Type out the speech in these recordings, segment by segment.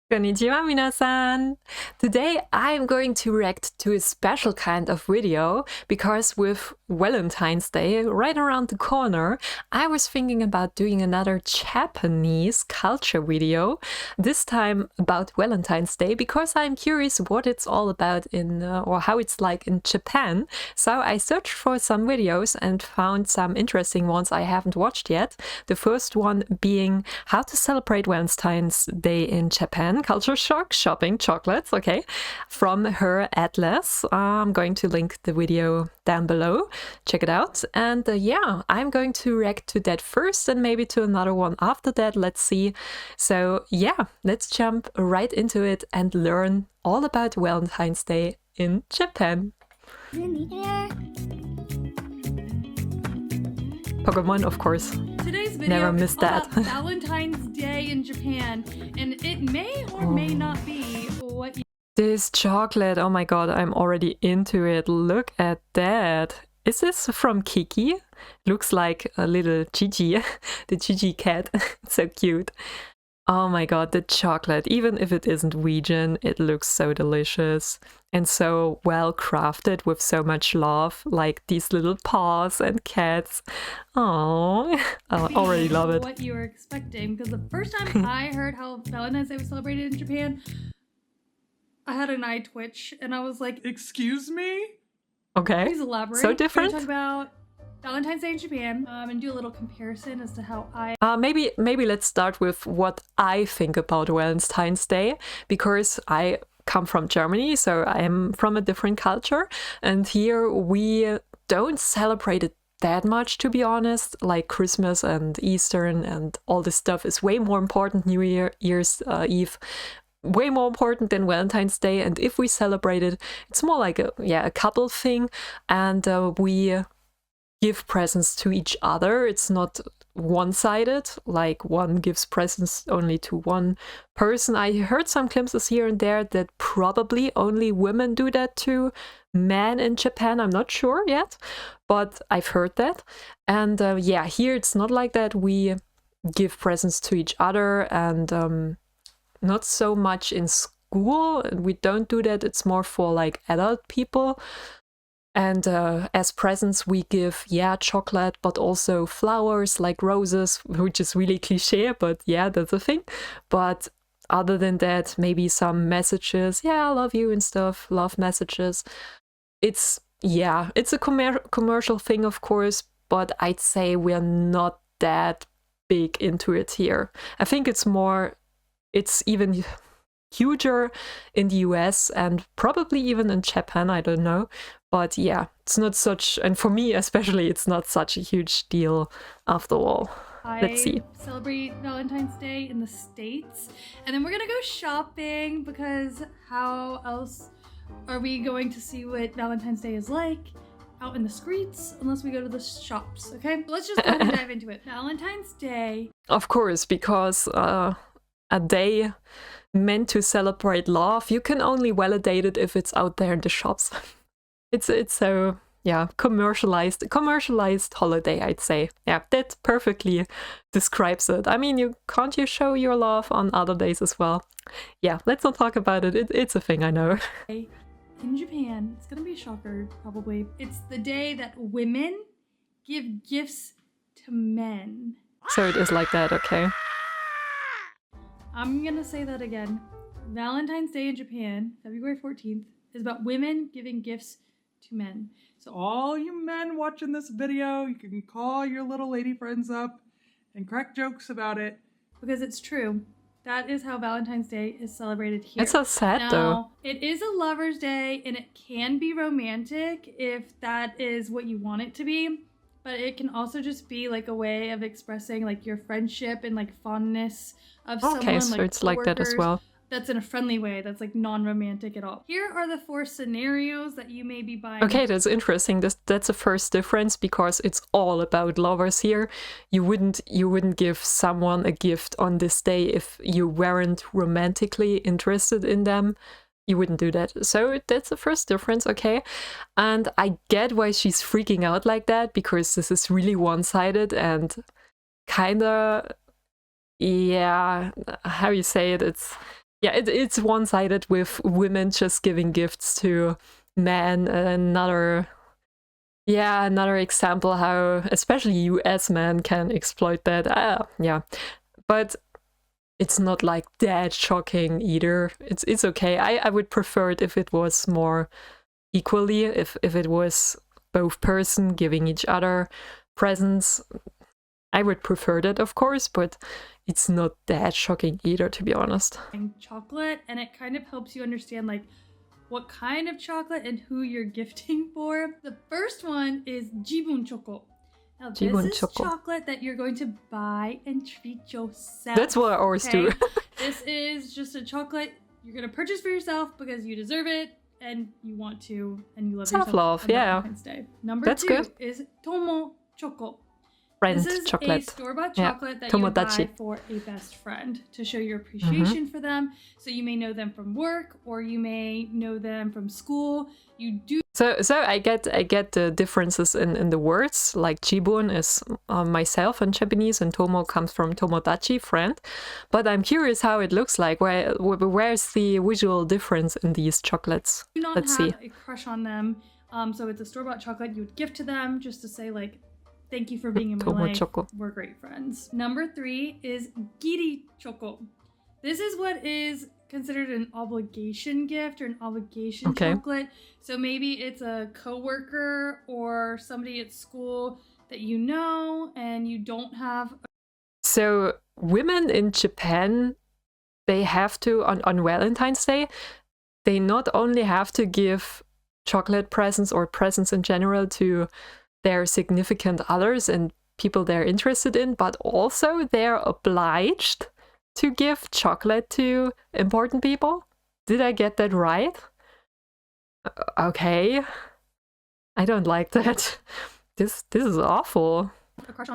Konnichiwa minasan! Today I'm going to react to a special kind of video because with Valentine's Day right around the corner, I was thinking about doing another Japanese culture video, this time about Valentine's Day, because I'm curious what it's all about or how it's like in Japan. So I searched for some videos and found some interesting ones I haven't watched yet. The first one being how to celebrate Valentine's Day in Japan. Culture shock, shopping chocolates, okay, from her atlas. I'm going to link the video down below. Check it out. And yeah, I'm going to react to that first and maybe to another one after that. Let's see. So yeah, let's jump right into it and learn all about Valentine's Day in Japan. Pokemon, of course. Today's video Never missed that. about Valentine's Day in Japan, and it may or may not be what you... This chocolate, oh my god, I'm already into it. Look at that. Is this from Kiki? Looks like a little Gigi, the Gigi cat. So cute. Oh my god, the chocolate, even if it isn't vegan, it looks so delicious and so well crafted with so much love, like these little paws and cats. Oh, I already love it. What you were expecting, because the first time I heard how Valentine's Day was celebrated in Japan, I had an eye twitch and I was like, "Excuse me?" Okay. Please elaborate. So different. We're talk about Valentine's Day in Japan and do a little comparison as to how I... Maybe let's start with what I think about Valentine's Day, because I come from Germany, so I am from a different culture, and here we don't celebrate it that much, to be honest. Like Christmas and Easter and all this stuff is way more important. New Year's Eve, way more important than Valentine's Day, and if we celebrate it, it's more like a couple thing, and we give presents to each other. It's not one-sided, like one gives presents only to one person. I heard some glimpses here and there that probably only women do that to men in Japan. I'm not sure yet, but I've heard that. And yeah, here it's not like that. We give presents to each other, and not so much in school. We don't do that. It's more for like adult people. And as presents, we give, chocolate, but also flowers like roses, which is really cliche, but yeah, that's a thing. But other than that, maybe some messages, I love you and stuff, love messages. It's a commercial thing, of course, but I'd say we're not that big into it here. I think it's even huger in the US and probably even in Japan, I don't know. But yeah, it's not such, and for me especially, it's not such a huge deal after all. Let's see. I celebrate Valentine's Day in the States, and then we're gonna go shopping, because how else are we going to see what Valentine's Day is like out in the streets unless we go to the shops, okay? Let's just go and dive into it. Valentine's Day. Of course, because a day meant to celebrate love, you can only validate it if it's out there in the shops. It's so commercialized holiday, I'd say. Yeah, that perfectly describes it. I mean, can't you show your love on other days as well? Yeah, let's not talk about it. It's a thing, I know. In Japan, it's gonna be a shocker, probably. It's the day that women give gifts to men. So it is like that, okay. I'm gonna say that again. Valentine's Day in Japan, February 14th, is about women giving gifts to men. So all you men watching this video, you can call your little lady friends up and crack jokes about it, because it's true. That is how Valentine's Day is celebrated here. It's so sad though. It is a lover's day, and it can be romantic if that is what you want it to be. But it can also just be like a way of expressing like your friendship and like fondness of someone. Okay, so like it's like that as well. That's in a friendly way, that's like non-romantic at all. Here are the 4 scenarios that you may be buying. Okay, that's interesting. That's a first difference, because it's all about lovers here. You wouldn't give someone a gift on this day if you weren't romantically interested in them. You wouldn't do that. So that's the first difference, okay? And I get why she's freaking out like that, because this is really one-sided and kinda, how you say it, Yeah, it's one-sided with women just giving gifts to men. Another example how especially US men can exploit that. Yeah, but it's not like that shocking either. It's okay. I would prefer it if it was more equally, if it was both person giving each other presents. I would prefer that, of course, but it's not that shocking either, to be honest. Chocolate, and it kind of helps you understand like what kind of chocolate and who you're gifting for. The first one is giri-choco. Now this is chocolate that you're going to buy and treat yourself. That's what I always do. This is just a chocolate you're going to purchase for yourself because you deserve it and you want to and you love self-love, yeah. Number two good. is honmei-choco. Friend this is chocolate. A store-bought chocolate that you buy for a best friend to show your appreciation for them. So you may know them from work or you may know them from school. You do. So I get the differences in the words. Like jibun is myself in Japanese, and tomo comes from tomodachi, friend. But I'm curious how it looks like. Where's the visual difference in these chocolates? Do not have a crush on them. So it's a store-bought chocolate you would gift to them just to say like, thank you for being in my life. We're great friends. Number 3 is giri-choco. This is what is considered an obligation gift or an obligation chocolate. So maybe it's a coworker or somebody at school that you know and you don't have. So women in Japan, they have to, on Valentine's Day, they not only have to give chocolate presents or presents in general to their significant others and people they're interested in, but also they're obliged to give chocolate to important people. Did I get that right? Okay. I don't like that. This is awful.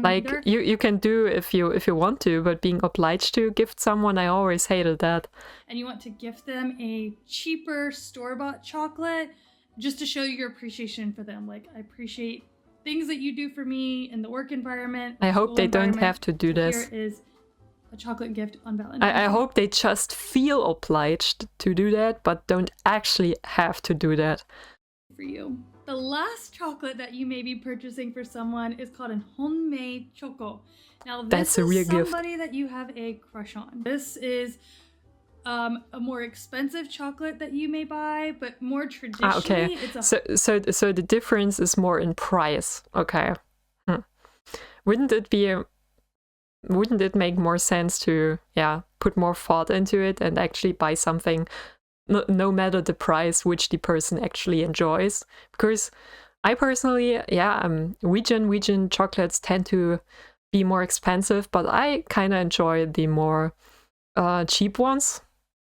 Like you can do if you want to, but being obliged to gift someone, I always hated that. And you want to gift them a cheaper store-bought chocolate just to show your appreciation for them. Like, I appreciate things that you do for me in the work environment. I hope they don't have to do this. Here is a chocolate gift on Valentine's Day. I hope they just feel obliged to do that, but don't actually have to do that. For you. The last chocolate that you may be purchasing for someone is called an honmei-choco. Now this is somebody that you have a crush on. This is a more expensive chocolate that you may buy, but more traditionally, it's a... So the difference is more in price. Okay. Wouldn't it make more sense to put more thought into it and actually buy something no matter the price which the person actually enjoys? Because I personally, Norwegian chocolates tend to be more expensive, but I kind of enjoy the more cheap ones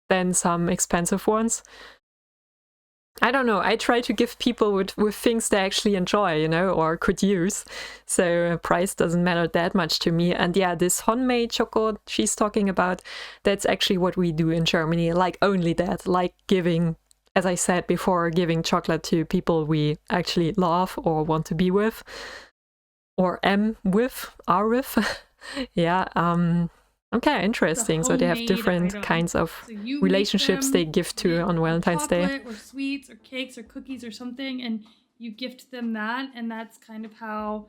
than some expensive ones. I don't know, I try to give people with things they actually enjoy, or could use. So price doesn't matter that much to me. And yeah, this honmei-choco she's talking about, that's actually what we do in Germany. Like only that, like giving, as I said before, giving chocolate to people we actually love or want to be with. Or are with. Okay, interesting. So they have different kinds of relationships they give to on Valentine's Day. Or sweets or cakes or cookies or something, and you gift them that, and that's kind of how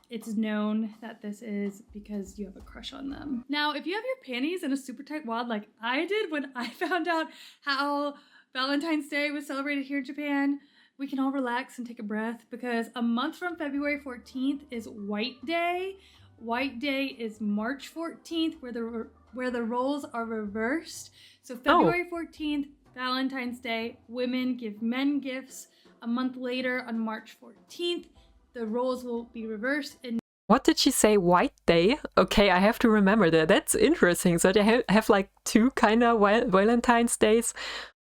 it's known that this is because you have a crush on them. Now, if you have your panties in a super tight wad like I did when I found out how Valentine's Day was celebrated here in Japan, we can all relax and take a breath because a month from February 14th is White Day. White Day is March 14th, where the roles are reversed. So February 14th, Valentine's Day, women give men gifts. A month later, on March 14th, the roles will be reversed. And what did she say? White Day? Okay, I have to remember that. That's interesting. So they have like two kind of Valentine's Days,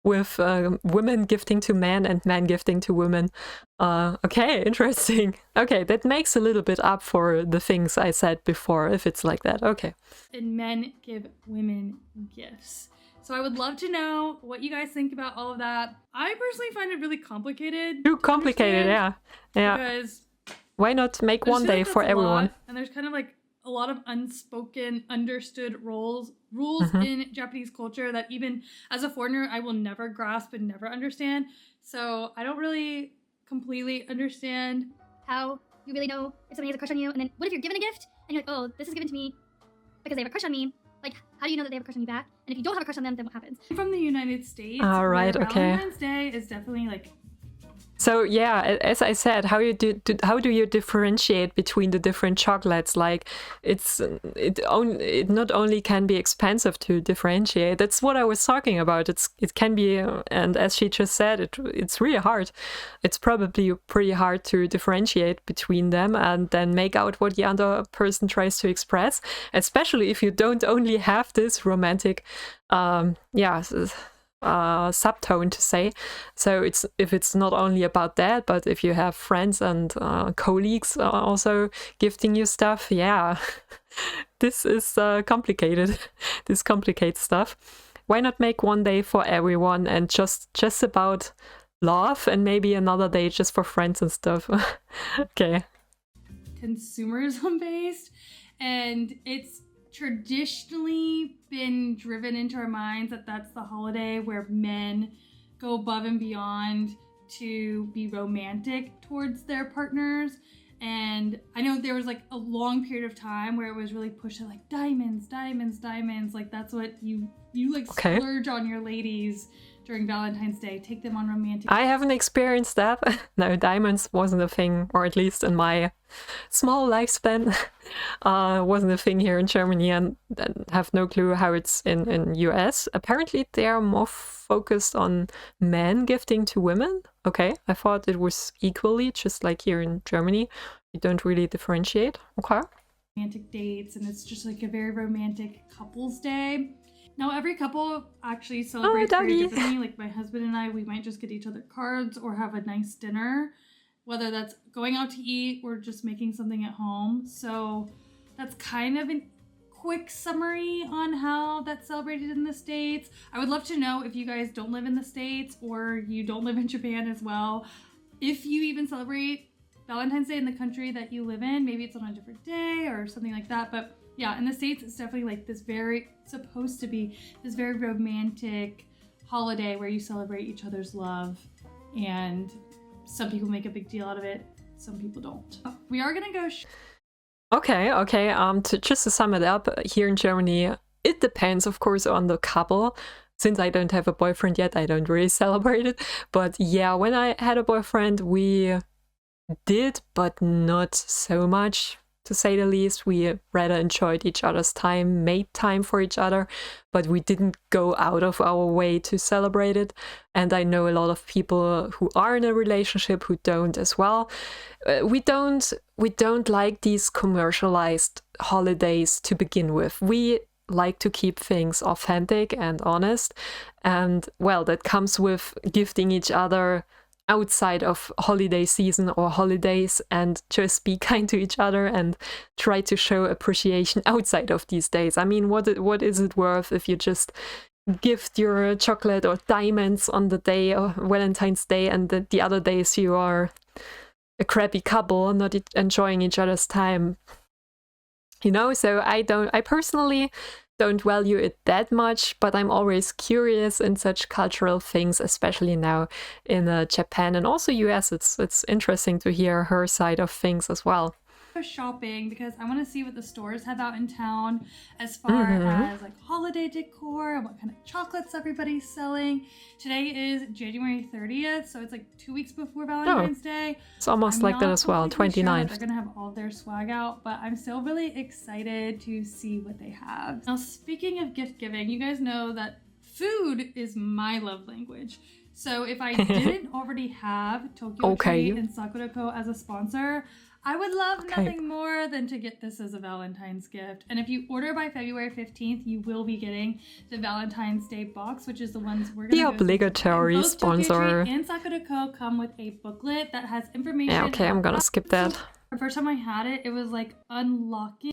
with women gifting to men and men gifting to women. Okay, interesting. Okay, that makes a little bit up for the things I said before, if it's like that. Okay. And men give women gifts. So I would love to know what you guys think about all of that. I personally find it really complicated. Too complicated, yeah. Because why not make one day for everyone? And there's kind of like a lot of unspoken, understood roles rules in Japanese culture that even as a foreigner, I will never grasp and never understand. So I don't really completely understand how you really know if somebody has a crush on you. And then what if you're given a gift and you're like, oh, this is given to me because they have a crush on me? Like, how do you know that they have a crush on you back? And if you don't have a crush on them, then what happens? I'm from the United States. All right, where okay. Valentine's Day is definitely like. So yeah, as I said, how do you differentiate between the different chocolates? Like it not only can be expensive to differentiate. That's what I was talking about. It can be, and as she just said, it's really hard. It's probably pretty hard to differentiate between them and then make out what the other person tries to express, especially if you don't only have this romantic, subtone to say. So if it's not only about that, but if you have friends and colleagues also gifting you stuff, yeah, this is complicated. This complicates stuff. Why not make one day for everyone and just about love, and maybe another day just for friends and stuff? Okay. Consumerism based, and it's traditionally been driven into our minds that that's the holiday where men go above and beyond to be romantic towards their partners. And I know there was like a long period of time where it was really pushed to like diamonds, like that's what you like splurge on your ladies during Valentine's Day, take them on romantic. I haven't experienced that. No, diamonds wasn't a thing, or at least in my small lifespan, wasn't a thing here in Germany, and have no clue how it's in US. Apparently they are more focused on men gifting to women. Okay, I thought it was equally, just like here in Germany. You don't really differentiate. Okay. Romantic dates, and it's just like a very romantic couples day. Now, every couple actually celebrates very differently. Like my husband and I, we might just get each other cards or have a nice dinner, whether that's going out to eat or just making something at home. So that's kind of a quick summary on how that's celebrated in the States. I would love to know if you guys don't live in the States or you don't live in Japan as well, if you even celebrate Valentine's Day in the country that you live in. Maybe it's on a different day or something like that. But yeah, in the States, it's definitely like this supposed to be this very romantic holiday where you celebrate each other's love, and some people make a big deal out of it, some people don't. We are gonna go. Okay. To sum it up, here in Germany, it depends, of course, on the couple. Since I don't have a boyfriend yet, I don't really celebrate it. But yeah, when I had a boyfriend, we did, but not so much. To say the least, we rather enjoyed each other's time, made time for each other, but we didn't go out of our way to celebrate it. And I know a lot of people who are in a relationship who don't as well. We don't like these commercialized holidays to begin with. We like to keep things authentic and honest. And well, that comes with gifting each other outside of holiday season or holidays, and just be kind to each other and try to show appreciation outside of these days. I mean, what is it worth if you just gift your chocolate or diamonds on the day of Valentine's Day, and the other days you are a crappy couple not enjoying each other's time, you know? So I personally don't value it that much, but I'm always curious in such cultural things, especially now in Japan and also US. It's interesting to hear her side of things as well. Shopping because I want to see what the stores have out in town as far as like holiday decor and what kind of chocolates everybody's selling. Today is January 30th, so it's like 2 weeks before Valentine's Day. It's almost like that as well, 29th. They're gonna have all their swag out, but I'm still really excited to see what they have. Now, speaking of gift giving, you guys know that food is my love language. So if I didn't already have Tokyo Treat and Sadako as a sponsor, I would love nothing more than to get this as a Valentine's gift. And if you order by February 15th, you will be getting the Valentine's Day box, which is the ones we're going to the obligatory sponsor. And Sadako come with a booklet that has information. Yeah, okay, I'm gonna skip that. The first time I had it, it was like unlocking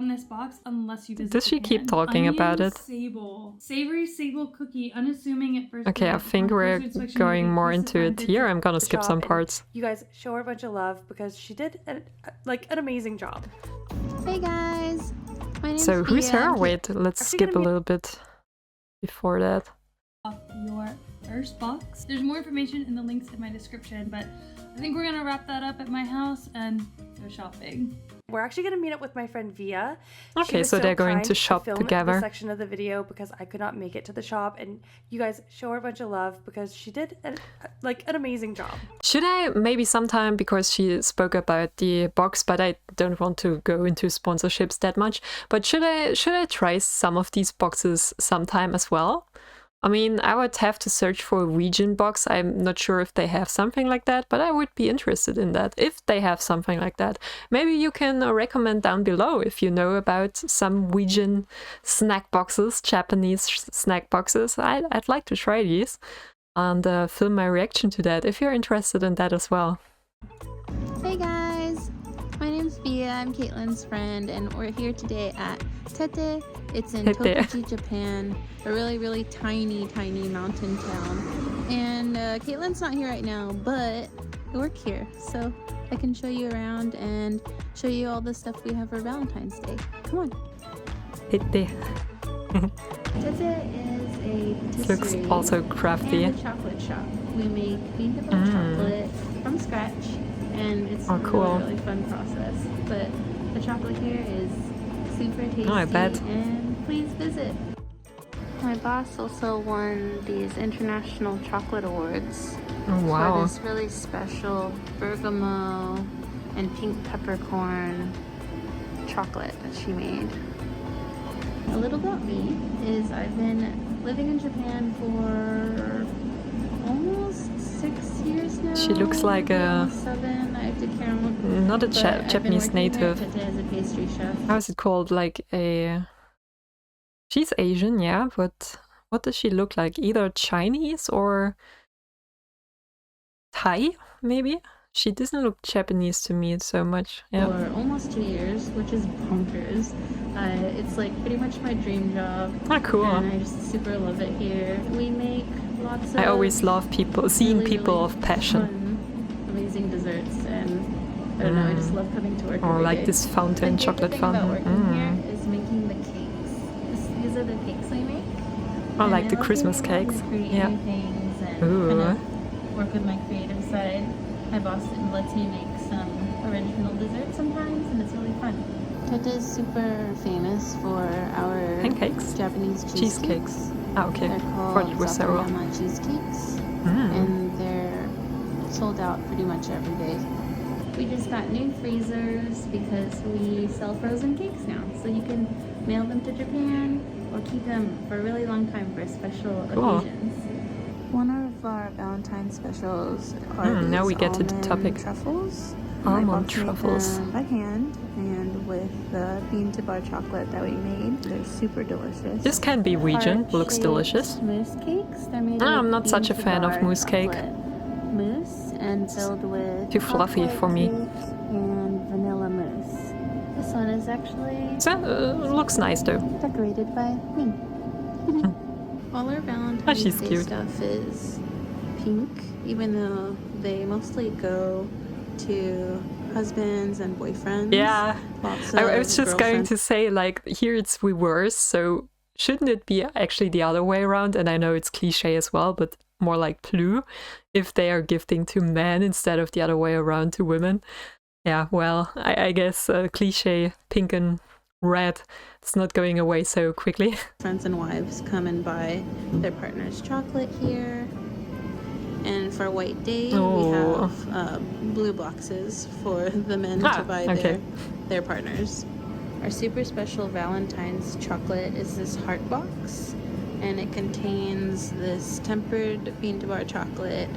in this box unless you visit Does she keep talking about it? Savory sable cookie, unassuming at first. Okay, I think we're going more into it here. I'm gonna skip some parts. You guys show her a bunch of love because she did an amazing job. Hey guys, my name's So who's Bea. her? I'm Wait, let's Actually skip a gonna little bit before that. Off your first box. There's more information in the links in my description, but I think we're gonna wrap that up at my house and go shopping. We're actually going to meet up with my friend Via. She Okay, was so they're going kind to shop film together. this section of the video because I could not make it to the shop, and you guys show her a bunch of love because she did an amazing job. Should I maybe sometime, because she spoke about the box, but I don't want to go into sponsorships that much, but should I try some of these boxes sometime as well? I mean, I would have to search for a region box. I'm not sure if they have something like that, but I would be interested in that if they have something like that. Maybe you can recommend down below if you know about some region snack boxes, Japanese snack boxes. I'd like to try these and film my reaction to that if you're interested in that as well. Hey guys, my name's Bea. I'm Caitlin's friend, and we're here today at Tete. It's in Tete. Tokachi, Japan, a really tiny mountain town. And Caitlin's not here right now, but I work here, so I can show you around and show you all the stuff we have for Valentine's Day. Come on. Tete. Tete is a Looks patisserie also crafty. and a chocolate shop. We make bean to bar chocolate from scratch, and it's Oh, cool. a really fun process. But the chocolate here is super tasty, I bet. and please visit. My boss also won these international chocolate awards Oh, for wow. this really special bergamot and pink peppercorn chocolate that she made. A little about me is I've been living in Japan for almost 6 years now. She looks like maybe a- almost 7. I have to count. Not a But I've been Japanese working here at native. Tete as a pastry chef. How is it called? Like a... She's Asian, yeah, but what does she look like? Either Chinese or Thai, maybe? She doesn't look Japanese to me so much. Yeah. For almost 2 years, which is bonkers. It's like pretty much my dream job. Ah, cool. And I just super love it here. We make lots of I always love seeing people of passion. fun, amazing desserts, and I don't know, I just love coming to work Or every like day. this fountain, My favorite chocolate thing about fountain. working here is making the cakes. These are the cakes we make. I And like the love Christmas being able cakes. to create Yeah. new things and Ooh. kind of work with my creative side. My boss lets me make some original desserts sometimes, and it's really fun. Tete is super famous for our Pancakes? Japanese Cheesecakes. Ah, okay. They're Thought called it was several. Sadako-TV cheesecakes, Mm. and they're sold out pretty much every day. We just got new freezers because we sell frozen cakes now, so you can mail them to Japan or keep them for a really long time for special Cool. occasions. One of our Valentine specials are now we these get to the almond topic. truffles. Almond My boss made truffles. them by hand, and with the bean to bar chocolate that we made, they're super delicious. This can be region. Looks Heart-shaped delicious. Mousse cakes. They're made I'm with not such a bean to fan of bar mousse cake. chocolate Mousse and filled with Too fluffy chocolate for me. cake and vanilla mousse. This one is actually So, looks nice though. decorated by me. All our Valentine's she's Day cute. stuff is pink, even though they mostly go to husbands and boyfriends. Yeah. Lots I was of just going girlfriends. to say, like, here it's reverse, so shouldn't it be actually the other way around? And I know it's cliche as well, but more like plus, if they are gifting to men instead of the other way around to women. Yeah, well, I guess cliche pink and red, it's not going away so quickly. Friends and wives come and buy their partner's chocolate here. And for White Day, Oh. we have blue boxes for the men Ah, to buy okay. their partners. Our super special Valentine's chocolate is this heart box, and it contains this tempered bean to bar chocolate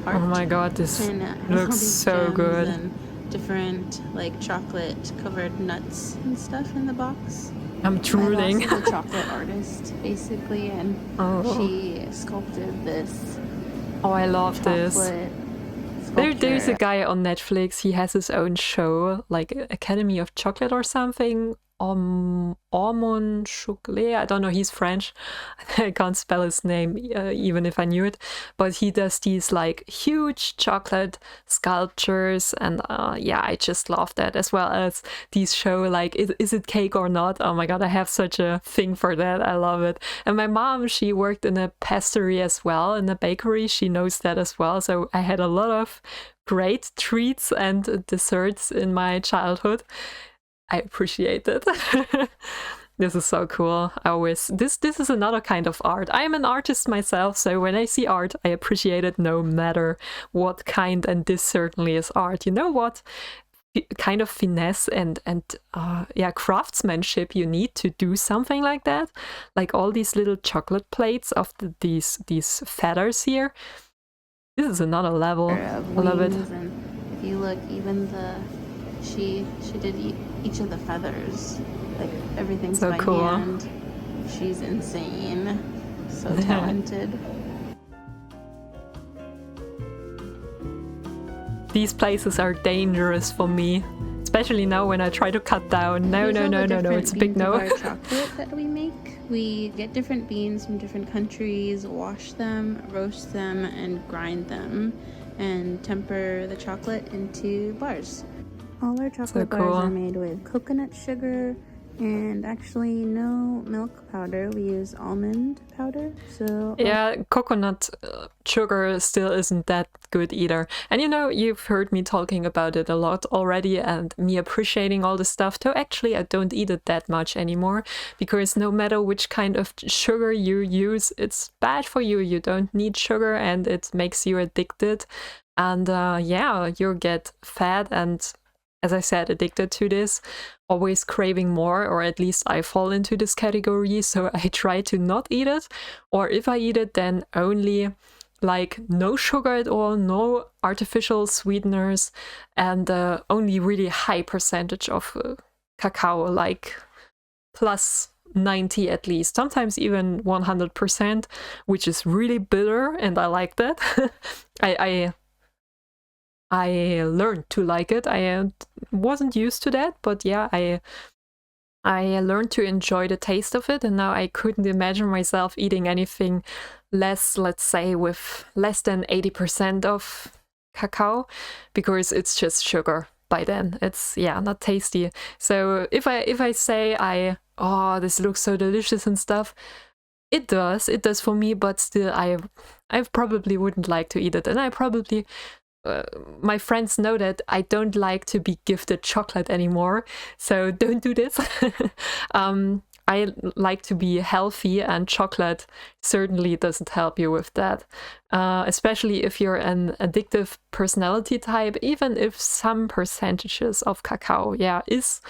heart. Oh my god, this And it has all looks these so gems good. and different like chocolate covered nuts and stuff in the box. I'm My boss drooling. is a chocolate artist, basically, and Oh. she sculpted this Oh, I love this. chocolate There's a sculpture. guy on Netflix, he has his own show, like Academy of Chocolate or something. honmei-choco. I don't know, he's French. I can't spell his name even if I knew it. But he does these like huge chocolate sculptures, and yeah, I just love that, as well as these show like, is it cake or not? Oh my god, I have such a thing for that. I love it. And my mom, she worked in a pastry as well, in a bakery. She knows that as well. So I had a lot of great treats and desserts in my childhood. I appreciate it. This is so cool. I always this is another kind of art. I'm an artist myself, so when I see art, I appreciate it no matter what kind, and this certainly is art. You know what kind of finesse and yeah, craftsmanship you need to do something like that? Like all these little chocolate plates of these feathers here. This is another level. I love it. And if you look, even she did each of the feathers, like everything's so by cool. hand. She's insane, so talented. These places are dangerous for me, especially now when I try to cut down. No, Here's all the it's a different big beans of no. our chocolate that we make. We get different beans from different countries, wash them, roast them, and grind them, and temper the chocolate into bars. All our chocolate cool. bars are made with coconut sugar and actually no milk powder. We use almond powder. So Yeah, coconut sugar still isn't that good either. And you know, you've heard me talking about it a lot already, and me appreciating all the stuff. Though actually I don't eat it that much anymore, because no matter which kind of sugar you use, it's bad for you. You don't need sugar, and it makes you addicted. And yeah, you get fat and, as I said, addicted to this, always craving more, or at least I fall into this category. So I try to not eat it, or if I eat it, then only like no sugar at all, no artificial sweeteners, and only really high percentage of cacao, like plus 90 at least, sometimes even 100%, which is really bitter, and I like that. I learned to like it. I wasn't used to that, but yeah, I learned to enjoy the taste of it, and now I couldn't imagine myself eating anything less, let's say, with less than 80% of cacao, because it's just sugar by then. It's, yeah, not tasty. So if I say oh, this looks so delicious and stuff, it does for me, but still I probably wouldn't like to eat it, and I probably my friends know that I don't like to be gifted chocolate anymore, so don't do this. I like to be healthy, and chocolate certainly doesn't help you with that, especially if you're an addictive personality type. Even if some percentages of cacao, yeah, is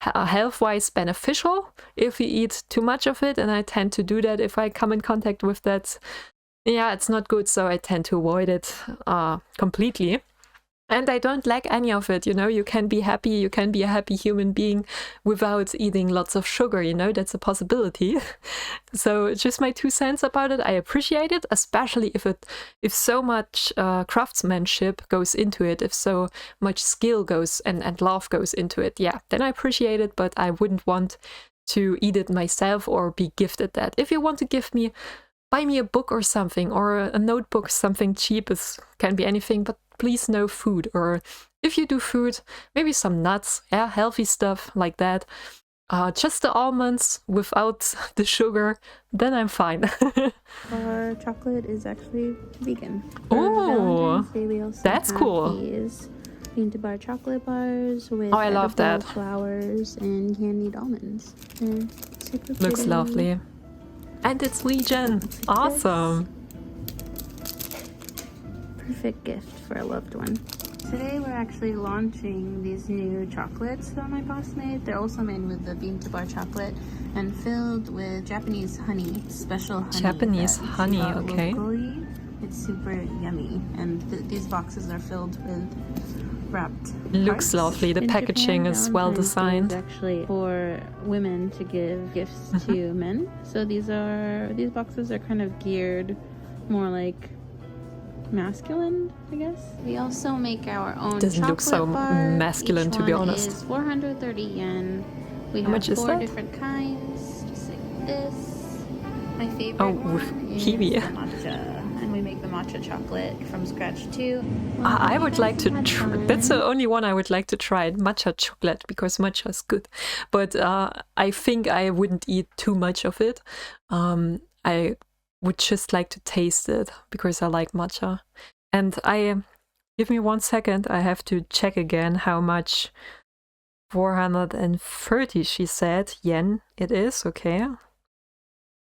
health-wise beneficial if you eat too much of it, and I tend to do that if I come in contact with that. Yeah, it's not good, so I tend to avoid it completely. And I don't like any of it, you know. You can be happy, you can be a happy human being without eating lots of sugar, you know, that's a possibility. So just my 2 cents about it. I appreciate it, especially if so much craftsmanship goes into it, if so much skill goes and love goes into it. Yeah, then I appreciate it, but I wouldn't want to eat it myself or be gifted that. If you want to buy me a book or something, or a notebook, something cheap, can be anything, but please no food. Or if you do food, maybe some nuts, yeah, healthy stuff like that. Just the almonds without the sugar, then I'm fine. Our chocolate is actually vegan. Oh, that's cool. These bean-to-bar chocolate bars with I love that. flowers and candied almonds. They're super Looks pretty. lovely. And it's vegan. Awesome. Perfect gift for a loved one. Today we're actually launching these new chocolates that my boss made. They're also made with the bean-to-bar chocolate and filled with Japanese honey, special honey. Japanese that honey, she got okay. locally. It's super yummy, and these boxes are filled with wrapped Looks hearts. lovely. The In packaging Japan, is well Valentine's Day designed. is actually for women to give gifts to men. So these boxes are kind of geared more like masculine, I guess. We also make our own Doesn't chocolate look so bars. masculine, Each to be one honest. is 430 yen, We How have much is 4 that? different kinds, just like this. My favorite Oh, one with is kiwi. the matcha, and we make the matcha chocolate from scratch too. I would like to try. That's the only one I would like to try. Matcha chocolate, because matcha is good. But I think I wouldn't eat too much of it. I would just like to taste it because I like matcha. And give me 1 second. I have to check again how much. 430, she said, yen it is. Okay.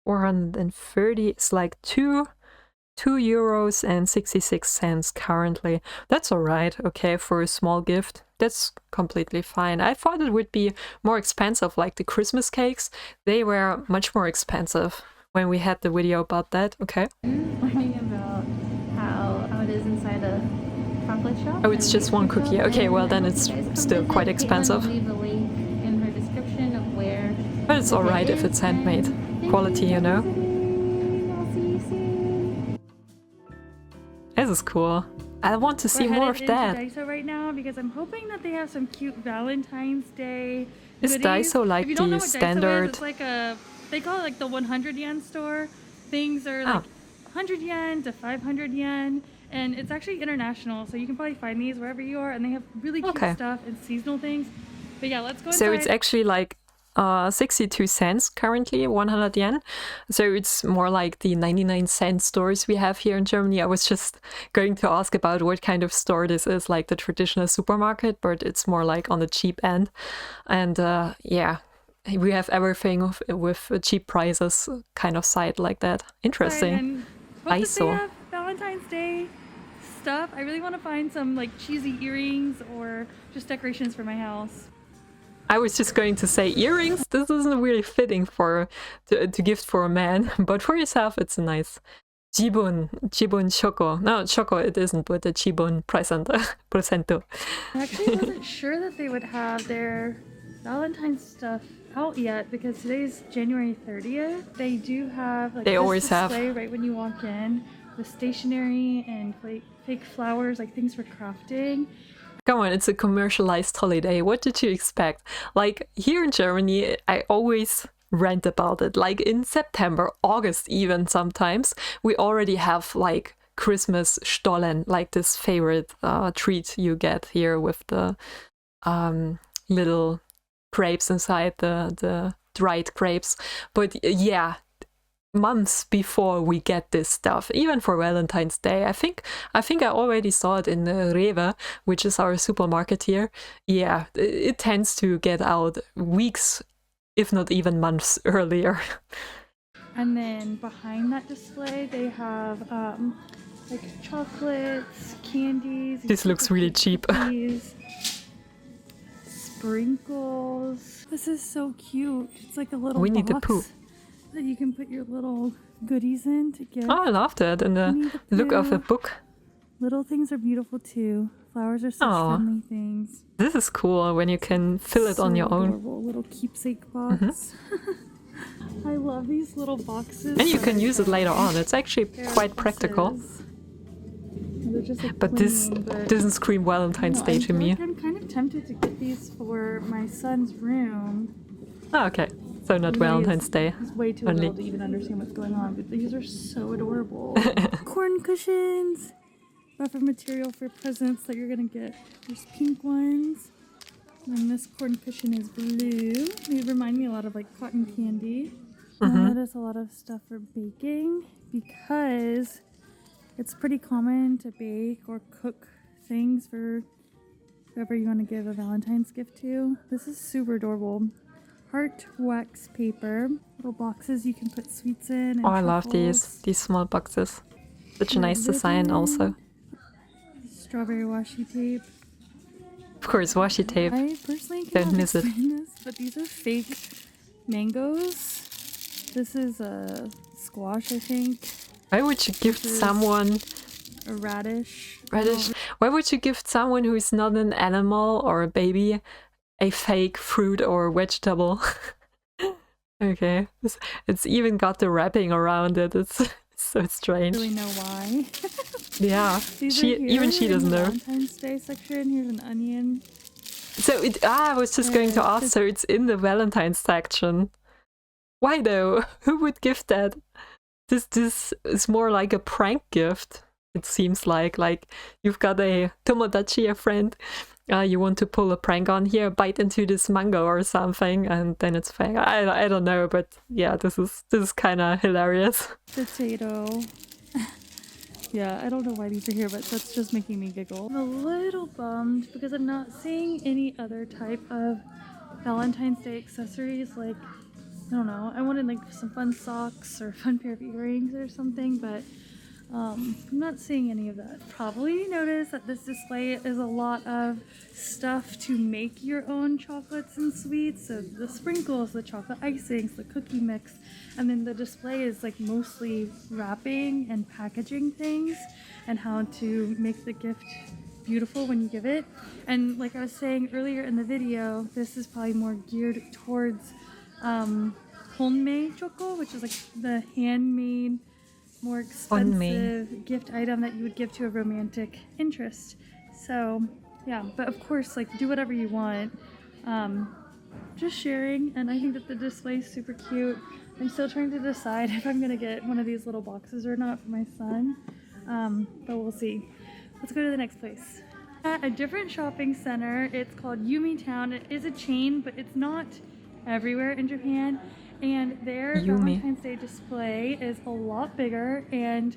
430 is like 2 euros and 66 cents currently. That's all right. Okay, for a small gift, that's completely fine. I thought it would be more expensive, like the Christmas cakes. They were much more expensive when we had the video about that. Okay. Learning about how it is inside a chocolate shop. Oh, it's just one cookie. Okay, well then it's still quite expensive. Caitlin will leave a link in her description of where. But it's all right if it's handmade. Quality, you know. I'll see you soon. This is cool. I want to see more of that. We're headed into Daiso right now because I'm hoping that they have some cute Valentine's Day Is goodies. Daiso like If you don't know the what Daiso standard? is, it's like they call it like the 100 yen store. Things are like 100 yen to 500 yen. And it's actually international, so you can probably find these wherever you are. And they have really cute stuff and seasonal things. But yeah, let's go inside. So it's actually like 62 cents currently, 100 yen. So it's more like the 99-cent stores we have here in Germany. I was just going to ask about what kind of store this is, like the traditional supermarket, but it's more like on the cheap end. And yeah, we have everything with cheap prices kind of site like that. Interesting. And hope that they Daiso. have Valentine's Day stuff. I really want to find some like cheesy earrings or just decorations for my house. I was just going to say earrings. This isn't really fitting to gift for a man, but for yourself, it's a nice giri-choco. No, choco it isn't, but a presento. I actually wasn't sure that they would have their Valentine's stuff out yet because today's January 30th. They do have like They this always have. display right when you walk in with stationery and fake flowers, like things for crafting. Come on, it's a commercialized holiday. What did you expect? Like here in Germany, I always rant about it. Like in September, August even sometimes, we already have like Christmas Stollen, like this favorite treat you get here with the little grapes inside, the dried grapes. But yeah, months before we get this stuff, even for Valentine's Day. I think I already saw it in Rewe, which is our supermarket here. Yeah, it tends to get out weeks, if not even months earlier. And then behind that display, they have like chocolates, candies. This looks really cheap. Cookies, sprinkles. This is so cute. It's like a little We need the box poo. that you can put your little goodies in to give. Oh, I loved it. And the look of the book. Little things are beautiful too. Flowers are such friendly things. This is cool when you can fill it on your own. Adorable little keepsake box. I love these little boxes. And you can use it later on. It's actually quite practical. They're just like But this doesn't scream Valentine's Day to me. I'm kind of tempted to get these for my son's room. Oh, okay. So not Valentine's Day. He's way too only. little to even understand what's going on, but these are so adorable. Corn cushions. Buffer material for presents that you're gonna get. There's pink ones. And this corn cushion is blue. They remind me a lot of like cotton candy. That is a lot of stuff for baking because it's pretty common to bake or cook things for whoever you want to give a Valentine's gift to. This is super adorable. Heart wax paper. Little boxes you can put sweets in. And Oh, I love truffles. these small boxes. Such a nice design also. Strawberry washi tape. Of course, washi tape. I personally Don't cannot miss it. explain this, but these are fake mangoes. This is a squash, I think. Why would you gift This is someone a radish. radish? Why would you gift someone who is not an animal or a baby a fake fruit or vegetable? Okay, it's even got the wrapping around it. It's so strange. I don't really know why. Yeah, These are even she here doesn't in the know. Valentine's Day section. Here's an onion. So I was just going to ask, so it's in the Valentine's section. Why though? Who would gift that? This is more like a prank gift. It seems like you've got a tomodachi, a friend. You want to pull a prank on here, bite into this mango or something, and then it's fake. I don't know, but yeah, this is kind of hilarious. Potato. Yeah, I don't know why these are here, but that's just making me giggle. I'm a little bummed because I'm not seeing any other type of Valentine's Day accessories. Like, I don't know, I wanted like some fun socks or a fun pair of earrings or something, but I'm not seeing any of that. Probably notice that this display is a lot of stuff to make your own chocolates and sweets. So the sprinkles, the chocolate icings, the cookie mix, and then the display is like mostly wrapping and packaging things and how to make the gift beautiful when you give it. And like I was saying earlier in the video, this is probably more geared towards honmei-choco, which is like the handmade, more expensive gift item that you would give to a romantic interest. So yeah, but of course, like, do whatever you want. Just sharing, and I think that the display is super cute. I'm still trying to decide if I'm gonna get one of these little boxes or not for my son, but we'll see. Let's go to the next place. At a different shopping center, it's called Yumi Town. It is a chain, but it's not everywhere in Japan. And their Valentine's Day display is a lot bigger and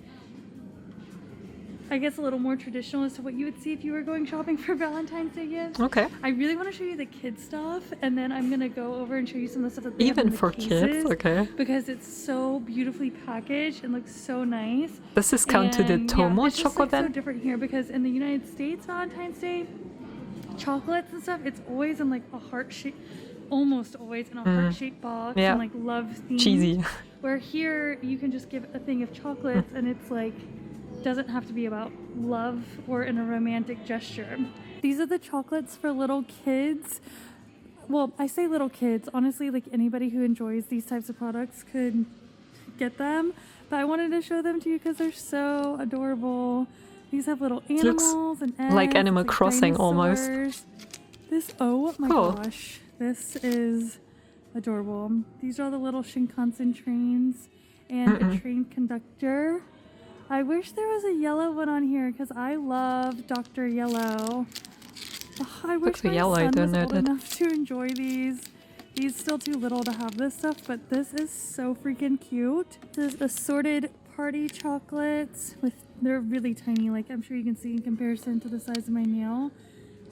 I guess a little more traditional as to what you would see if you were going shopping for Valentine's Day gifts. Okay. I really want to show you the kids stuff, and then I'm gonna go over and show you some of the stuff that they have Even in the for cases, kids, okay. because it's so beautifully packaged and looks so nice. Does this count to the And, Tomo it's just, choco like, then? so different here because in the United States, Valentine's Day chocolates and stuff, it's always in like a heart shape. Almost always in a heart-shaped box and like love themed. Cheesy. Where here you can just give a thing of chocolates and it's like doesn't have to be about love or in a romantic gesture. These are the chocolates for little kids. Well, I say little kids, honestly, like anybody who enjoys these types of products could get them, but I wanted to show them to you because they're so adorable. These have little animals and eggs. Like Animal Crossing almost. This, oh my Cool. gosh, this is adorable. These are the little Shinkansen trains and a train conductor. I wish there was a yellow one on here because I love Dr. Yellow. Oh, I wish my Yellow, I son don't was know old that. enough to enjoy these. He's still too little to have this stuff, but this is so freaking cute. This is assorted party chocolates with, they're really tiny, like I'm sure you can see in comparison to the size of my nail.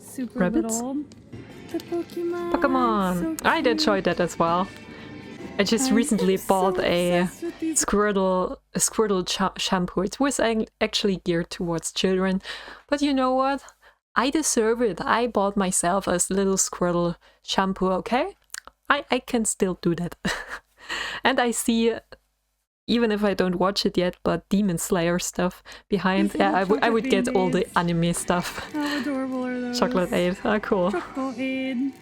Super Rabbits? little. The Pokemon. Pokemon. So I did enjoy that as well. I just recently bought a Squirtle shampoo. It was actually geared towards children, but you know what? I deserve it. I bought myself a little Squirtle shampoo. Okay, I can still do that. And I see, even if I don't watch it yet, but Demon Slayer stuff behind. Yeah, I would get all the anime stuff. How adorable are those? Chocolate Aid. Ah, cool. Chocolate Aid.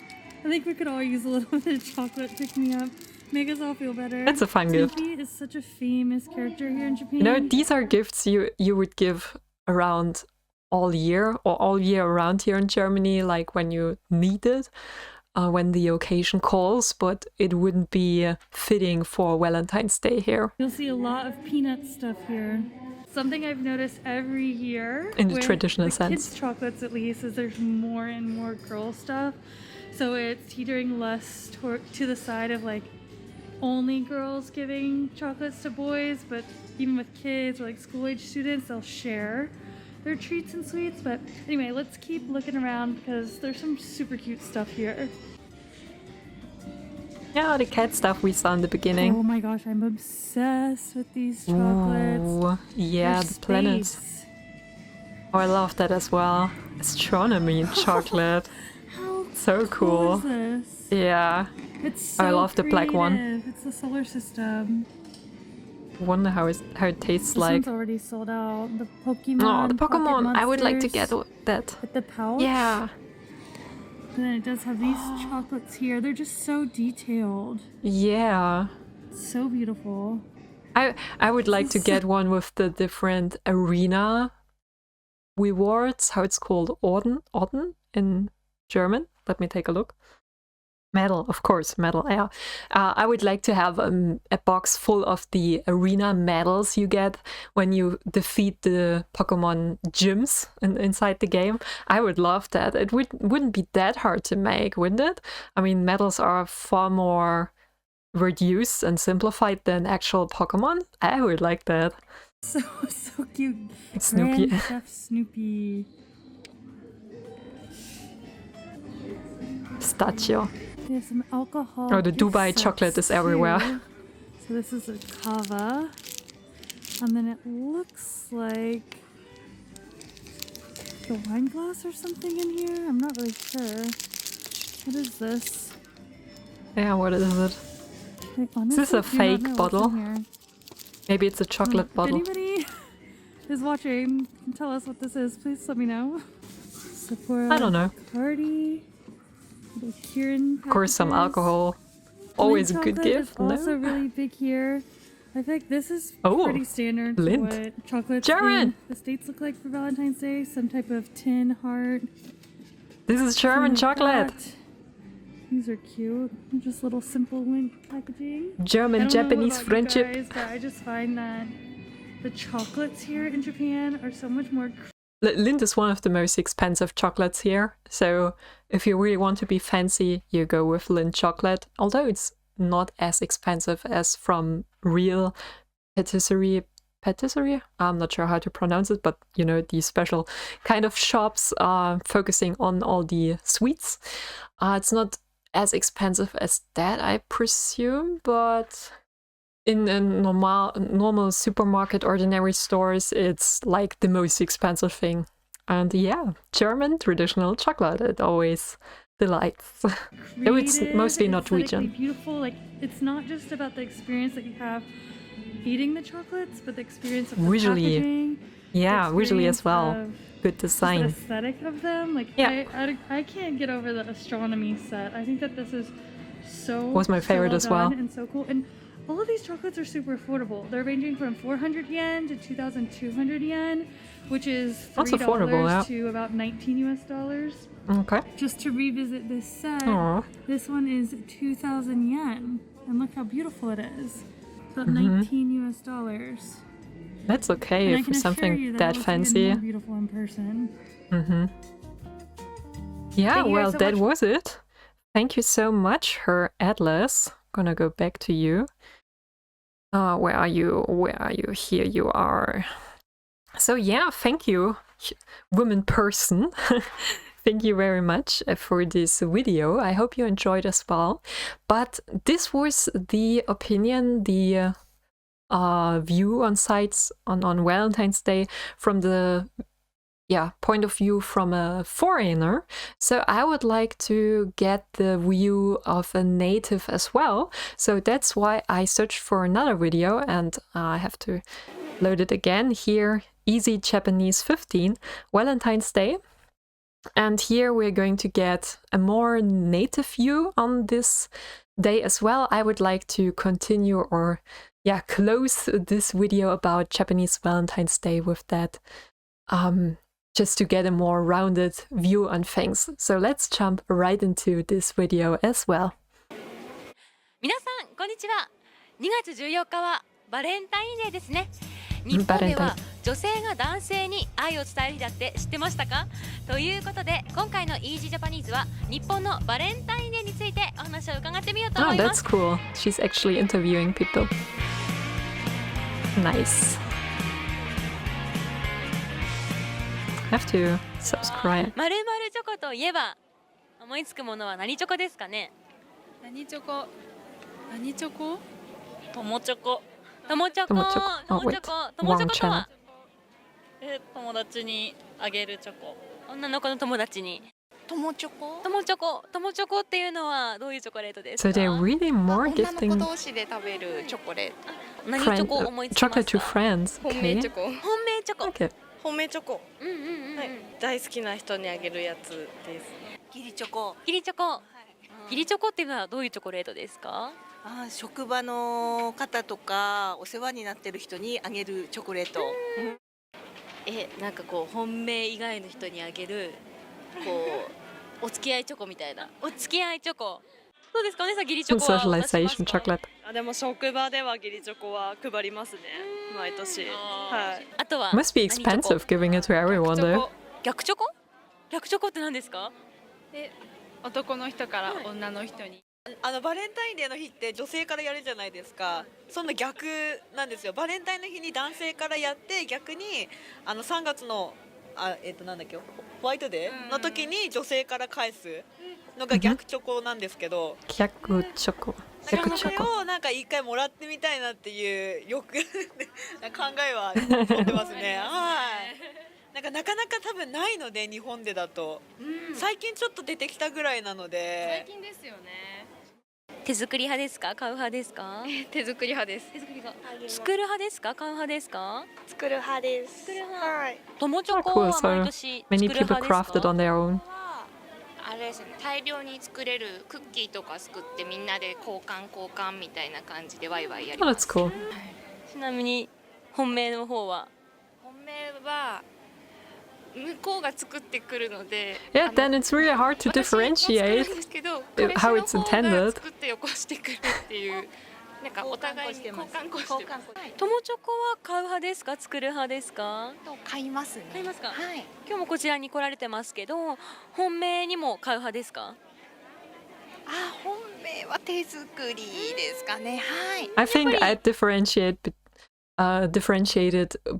I think we could all use a little bit of chocolate pick me up. Make us all feel better. That's a fun gift. Snoopy is such a famous character here in Japan. You know, these are gifts you would give around all year or all year around here in Germany, like when you need it, when the occasion calls, but it wouldn't be fitting for Valentine's Day here. You'll see a lot of peanut stuff here. Something I've noticed every year In the with traditional the sense. kids' chocolates at least is there's more and more girl stuff. So it's teetering less to the side of like only girls giving chocolates to boys, but even with kids or like school-age students, they'll share their treats and sweets. But anyway, let's keep looking around because there's some super cute stuff here. Yeah, the cat stuff we saw in the beginning. Oh my gosh, I'm obsessed with these chocolates. Ooh, yeah, They're the planets. space. Oh, I love that as well. Astronomy chocolate. How So cool. is this? Yeah. It's so I love the black one. creative. It's the solar system. Wonder how it tastes This like. one's already sold out. The Pokemon. Oh, the Pocket Pokemon! I would like to get Monsters that. with the pouch. Yeah. And then it does have these chocolates here. They're just so detailed. Yeah. So beautiful. I would like to get one with the different arena rewards. How it's called, Orden in German. Let me take a look. Medal, of course, medal, yeah. I would like to have a box full of the arena medals you get when you defeat the Pokemon gyms inside the game. I would love that. It wouldn't be that hard to make, wouldn't it? I mean, medals are far more reduced and simplified than actual Pokemon. I would like that. So cute. Snoopy. Grand Chef Snoopy. Pistachio. They have some alcohol. Oh, the gift Dubai sets chocolate is too. everywhere. So this is a kava. And then it looks like a wine glass or something in here. I'm not really sure. What is this? Yeah, what is it? Is this a fake bottle? Maybe it's a chocolate bottle. If anybody is watching, can tell us what this is. Please let me know. Sephora. I don't know. Cardi. Of course, some alcohol. Always a good gift. Also really big here. I feel like this is Oh, pretty standard for Lindt. what chocolates German. in the States look like for Valentine's Day. Some type of tin heart. This is German chocolate. These are cute. Just little simple link packaging. German-Japanese friendship. Guys, but I just find that the chocolates here in Japan are so much more. Lindt is one of the most expensive chocolates here. So if you really want to be fancy, you go with Lindt chocolate. Although it's not as expensive as from real patisserie. I'm not sure how to pronounce it, but you know, these special kind of shops focusing on all the sweets. It's not as expensive as that, I presume, but in normal supermarket, ordinary stores, it's like the most expensive thing. And yeah, German traditional chocolate, it always delights. Though it's mostly Norwegian. Beautiful, like it's not just about the experience that you have eating the chocolates, but the experience of the packaging. Yeah, visually as well. Good design. The aesthetic of them, like yeah. I can't get over the astronomy set. I think that this is so was my favorite as well, and so cool. And all of these chocolates are super affordable. They're ranging from 400 yen to 2,200 yen, which is $3 to about 19 US dollars. Okay. Just to revisit this set, this one is 2,000 yen, and look how beautiful it is. About 19 US dollars. That's okay for something that fancy. More beautiful in person. Yeah, well, so that was it. Thank you so much, Her Atlas. Gonna go back to you. Where are you? Where are you? Here you are. So yeah, thank you, woman person. Thank you very much for this video. I hope you enjoyed as well. But this was the opinion, the view on sites on Valentine's Day from the point of view from a foreigner. So I would like to get the view of a native as well. So that's why I searched for another video, and I have to load it again here. Easy Japanese 15 Valentine's Day. And here we're going to get a more native view on this day as well. I would like to continue or close this video about Japanese Valentine's Day with that, just to get a more rounded view on things. So let's jump right into this video as well. 皆さんこんにちは。2月14日はバレンタインデーですね。日本では女性が男性に愛を伝える日だって知ってましたか？ということで今回の Easy Japanese は日本のバレンタインデーについてお話を伺ってみようと思います。Oh, that's cool. She's actually interviewing people. Nice. Have to subscribe. 〇〇チョコといえば思いつくものは何チョコですかね？何チョコ？何チョコ？友チョコ。友チョコ。友チョコ。友チョコ。友チョコとは？友達にあげるチョコ。女の子の友達に。友チョコ？友チョコ。友チョコっていうのはどういうチョコレートですか？ So they're really more 女の gifting 子同士で食べるチョコレート。何チョコを思いつきま chocolate す to か？ friends. 本命 Okay. チョコ。本命チョコ。 Okay. 本命チョコ、うんうんうんうん。はい、大好きな人にあげるやつです。ギリチョコ。ギリチョコ。ギリチョコっていうのはどういうチョコレートですか？職場の方とかお世話になってる人にあげるチョコレート。なんかこう本命以外の人にあげるこうお付き合いチョコみたいな。お付き合いチョコ。どうですかお姉さん、義理チョコは渡します Socialization か？ chocolate. あ、でも職場では義理チョコは配りますね。毎年。はい。あとは Must be 何チョコ expensive giving it to everyone though. 逆チョコ？逆チョコって何ですか？男の人から女の人に。バレンタインデーの日って女性からやるじゃないですか。そんな逆なんですよ。バレンタインの日に男性からやって逆に3月のなんだっけホワイトデーの時に女性から返すのが逆チョコなんですけど、逆チョコ。それ逆チョコ。をなんか一回もらってみたいなっていう考えは持ってますね。はい。なかなか多分ないので日本でだと、最近ちょっと出てきたぐらいなので。最近ですよね。手作り派ですか？買う派ですか？手作り派です。手作り派。作る派ですか？買う派ですか？作る派です作る派。はい。友チョ Oh, コ cool. は毎 So 年 many 作る people 派です crafted か？ on their own. あれですね、大量に作れるクッキーとか作ってみんなで交換みたいな感じでワイワイやり Oh, ま that's す。 cool. ちなみに本命の方は本命は向こうが作ってくるので、Yeah, then it's really hard to 私も作るん differentiate ですけど、 how 彼氏の it's 方が intended. 作ってよこしてくるっていう、なんかお互いに交換こしてます。友チョコは買う派ですか？作る派ですか？買いますね。買いますか？はい。今日もこちらに来られてますけど、本命にも買う派ですか？本命は手作りですかね。はい。 I think I differentiated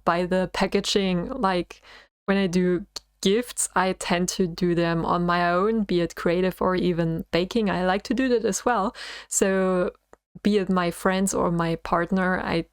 by the packaging. Like when I do gifts, I tend to do them on my own, be it creative or even baking. I like to do that as well. So be it my friends or my partner, I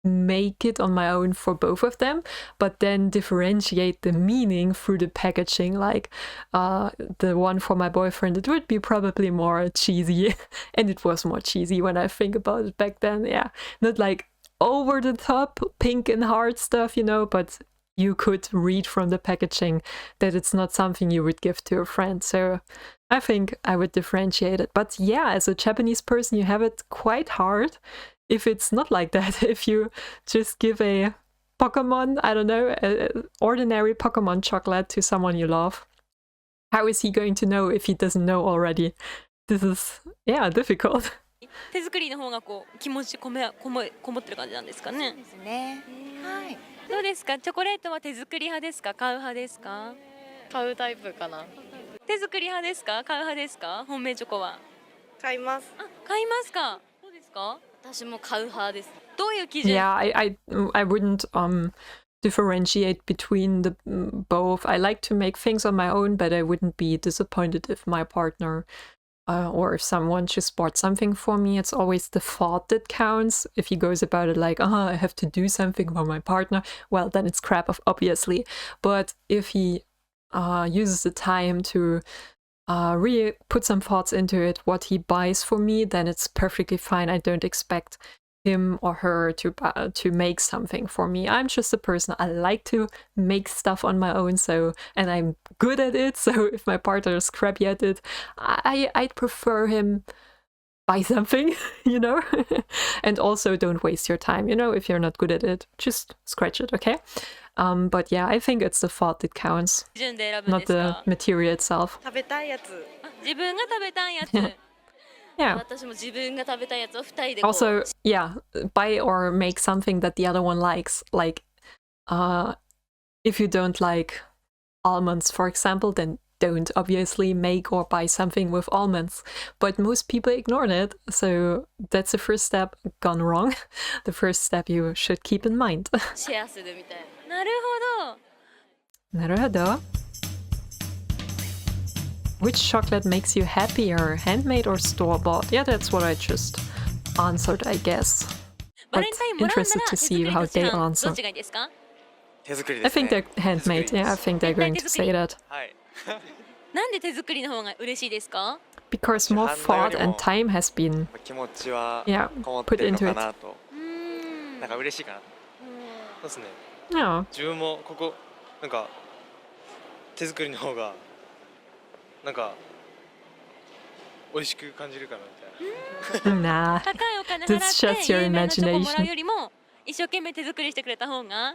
make it on my own for both of them, but then differentiate the meaning through the packaging. Like the one for my boyfriend, it would be probably more cheesy, and it was more cheesy when I think about it back then. Yeah, not like over the top pink and heart stuff, but you could read from the packaging that it's not something you would give to a friend. So I think I would differentiate it. But yeah, as a Japanese person, you have it quite hard if it's not like that. If you just give a Pokemon, I don't know, an ordinary Pokemon chocolate to someone you love, how is he going to know if he doesn't know already? This is, yeah, difficult. 手作りの方がこう気持ちこもってる感じなんですかね。ですね。はい。どうですか？チョコレートは手作り派ですか？買う派ですか？買うタイプかな。手作り派ですか？買う派ですか？本命チョコは。買います。あ、買いますか？どうですか？私も買う派です。どういう基準？ Yeah, I wouldn't differentiate between the both. I like to make things on my own, but I wouldn't be disappointed if my partner or if someone just bought something for me. It's always the thought that counts. If he goes about it like, I have to do something for my partner, well, then it's crap, obviously. But if he uses the time to really put some thoughts into it, what he buys for me, then it's perfectly fine. I don't expect him or her to make something for me. I'm just a person. I like to make stuff on my own, and I'm good at it. So if my partner is crappy at it, I'd prefer him buy something, and also don't waste your time. If you're not good at it, just scratch it, okay? But yeah, I think it's the thought that counts, 基準で選ぶん not ですか？ the material itself. 食べたいやつ。自分が食べたいやつ。Yeah. 私も自分が食べたいやつを2人でこう。 Also, yeah, buy or make something that the other one likes. Like, if you don't like almonds, for example, then don't obviously make or buy something with almonds. But most people ignore it, so that's the first step gone wrong. The first step you should keep in mind. シェアするみたいな。なるほど。なるほど. Which chocolate makes you happier, handmade or store-bought? Yeah, that's what I just answered, I guess. バ But レンタインもらうなら interested 手 to 作 see り how どち they らど answer. っちがいいですか？手作り I ですね。 think they're handmade. Yeah, I think they're going to say that. はい。なんで手作りの方が嬉しいですか？ Because more thought and time has been 気持ちは Yeah, こもってる put の into か it. なと。なんか嬉しいかな。そうですね。 Yeah. 自分もここなんか手作りの方がなんか美味しく感じるかなみたいな。 Nah. 高いお金 That's 払 just って your 有名なチョコもらう imagination. よりも一生懸命手作りしてくれた方が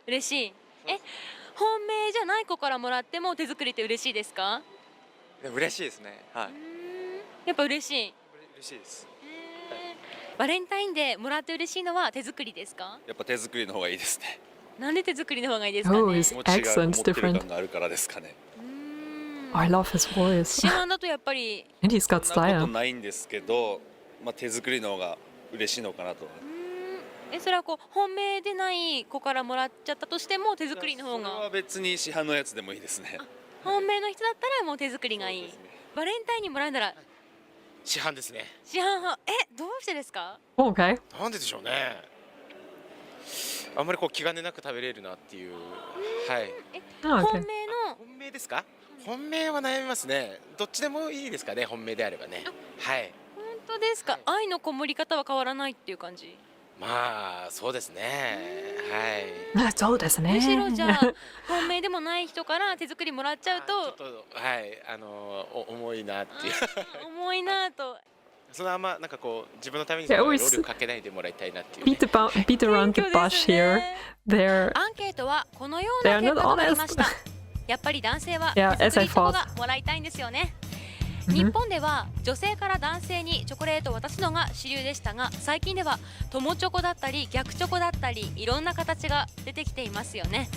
嬉しい。本命じゃない子からもらっても手作りって嬉しいですか？でも嬉しいですね。はい。やっぱ嬉しい。嬉しいです。バレンタインデーもらって嬉しいのは手作りですか？やっぱ手作りの方がいいですね。なんで手作りの方がいいですかね。Oh, his 気持ちがこ accent's もってる different. 感があるからですかね。I love his voice. 市販だとやっぱり And he's got そんなこと style. ないんですけど、まあ手作りの方が嬉しいのかなと。それはこう本命でない子からもらっちゃったとしても手作りの方それはが、別に市販のやつでもいいですね。本命の人だったらもう手作りがいい。そうですね。バレンタインにもらうなら市販ですね。市販派。どうしてですか？ Okay. なんででしょうね。あんまりこう気兼ねなく食べれるなっていう。はい。Oh, 本 okay. 命の本命ですか？本命は悩みますね。どっちでもいいですかね。本命であればね。はい。本当ですか？愛のこもり方は変わらないっていう感じ。まあそうですね。はい。そうですね。むしろじゃあ本命でもない人から手作りもらっちゃうちょっととはい重いなっていう。重いなと。そのあんまなんかこう自分のために Yeah, 労 always 力かけないでもらいたいなっていう、ね。 beat around the bush here. They're アンケートはこのような They're 結果 not となりました。 honest. やっぱり男性は Yeah, 手 as 作 I りチョコ thought. がもらいたいんですよね。 Mhm. 日本では女性から男性にチョコレートを渡すのが主流でしたが、最近では友チョコだったり逆チョコだったりいろんな形が出てきていますよね。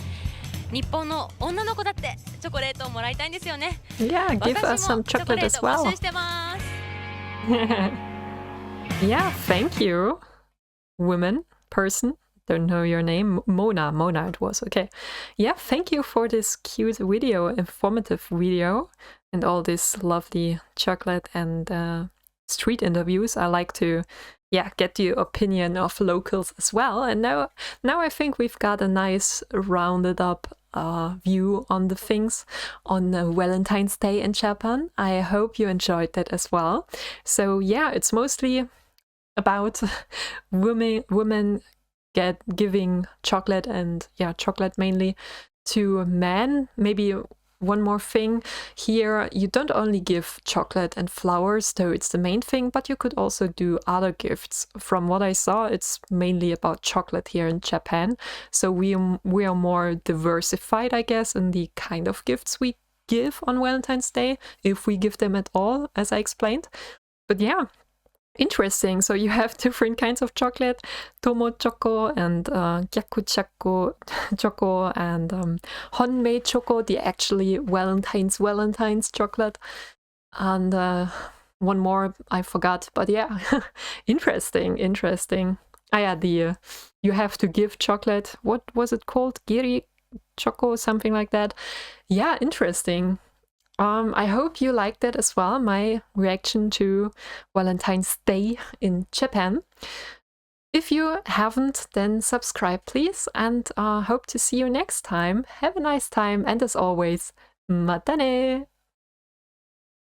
日本の女の子だってチョコレートをもらいたいんですよね。 Yeah, give us 私も some チョコ chocolate レー as ト募 well. 集してます。 Yeah, thank you, woman, person. Don't know your name. Mona it was. Okay. Yeah, thank you for this cute video, informative video, and all this lovely chocolate and street interviews. I like to, get the opinion of locals as well. And now I think we've got a nice rounded up view on the things on Valentine's Day in Japan. I hope you enjoyed that as well. So yeah, it's mostly about women giving chocolate and chocolate mainly to men. Maybe one more thing here, you don't only give chocolate and flowers, though it's the main thing, but you could also do other gifts. From what I saw, it's mainly about chocolate here in Japan, so we are more diversified, I guess, in the kind of gifts we give on Valentine's Day, if we give them at all, as I explained. But yeah, interesting. So you have different kinds of chocolate, honmei-choco and giri-choco and honmei-choco, the actually Valentine's chocolate, and one more I forgot, but yeah, interesting. You have to give chocolate. What was it called? Giri-choco, something like that. Yeah, interesting. I hope you liked that as well, my reaction to Valentine's Day in Japan. If you haven't, then subscribe please, and hope to see you next time. Have a nice time, and as always, mata ne!